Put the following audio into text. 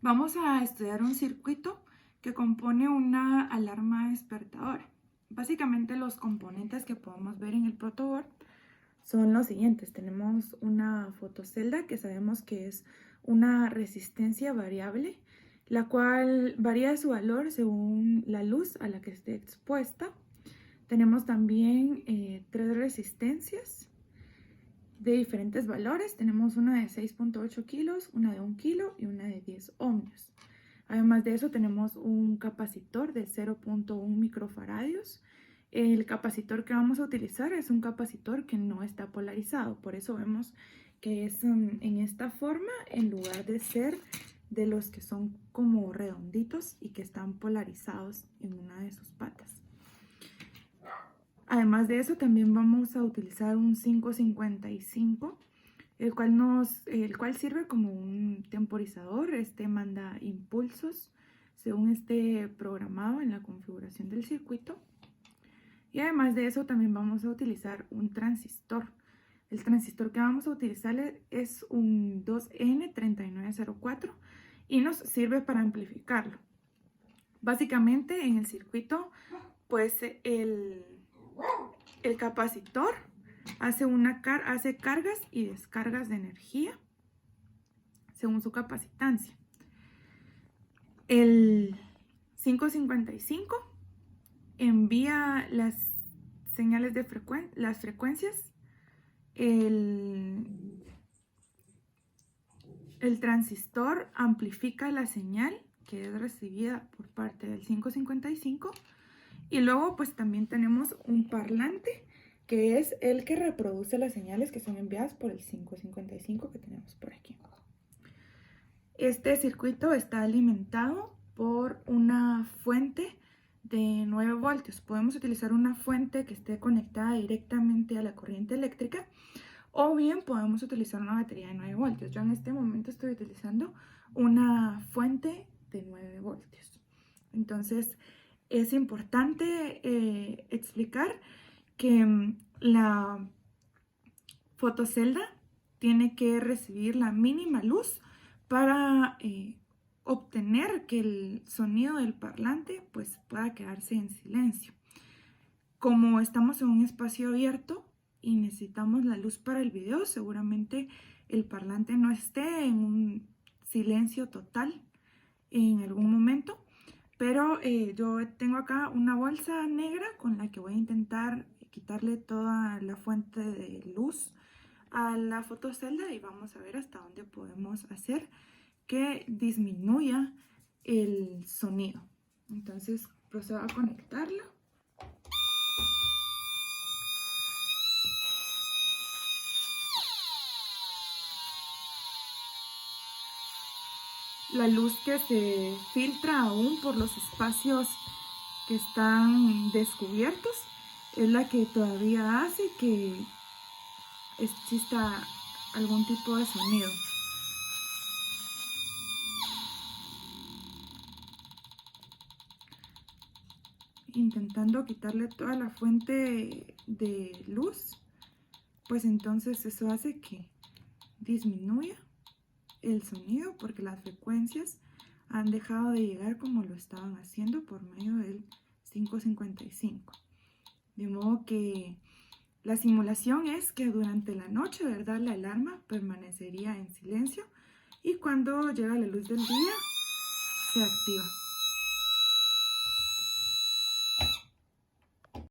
Vamos a estudiar un circuito que compone una alarma despertadora. Básicamente los componentes que podemos ver en el protoboard son los siguientes. Tenemos una fotocelda que sabemos que es una resistencia variable, la cual varía su valor según la luz a la que esté expuesta. Tenemos también 3 resistencias de diferentes valores. Tenemos una de 6.8 kilos, una de 1 kilo y una de 10 ohmios. Además de eso tenemos un capacitor de 0.1 microfaradios. El capacitor que vamos a utilizar es un capacitor que no está polarizado, por eso vemos que es en esta forma en lugar de ser de los que son como redonditos y que están polarizados en una de sus patas. Además de eso también vamos a utilizar un 555, el cual sirve como un temporizador. Este manda impulsos según esté programado en la configuración del circuito. Y además de eso también vamos a utilizar un transistor. El transistor que vamos a utilizar es un 2N3904 y nos sirve para amplificarlo. Básicamente en el circuito pues el capacitor hace cargas y descargas de energía según su capacitancia. El 555 envía las señales de las frecuencias. El transistor amplifica la señal que es recibida por parte del 555. Y luego pues también tenemos un parlante que es el que reproduce las señales que son enviadas por el 555 que tenemos por aquí. Este circuito está alimentado por una fuente de 9 voltios. Podemos utilizar una fuente que esté conectada directamente a la corriente eléctrica o bien podemos utilizar una batería de 9 voltios. Yo en este momento estoy utilizando una fuente de 9 voltios. Entonces es importante explicar que la fotocelda tiene que recibir la mínima luz para obtener que el sonido del parlante pues pueda quedarse en silencio. Como estamos en un espacio abierto y necesitamos la luz para el video, seguramente el parlante no esté en un silencio total en algún momento. Pero yo tengo acá una bolsa negra con la que voy a intentar quitarle toda la fuente de luz a la fotocelda y vamos a ver hasta dónde podemos hacer que disminuya el sonido. Entonces procedo a conectarla. La luz que se filtra aún por los espacios que están descubiertos es la que todavía hace que exista algún tipo de sonido. Intentando quitarle toda la fuente de luz, pues entonces eso hace que disminuya el sonido porque las frecuencias han dejado de llegar como lo estaban haciendo por medio del 555. De modo que la simulación es que durante la noche, ¿verdad?, la alarma permanecería en silencio y cuando llega la luz del día se activa.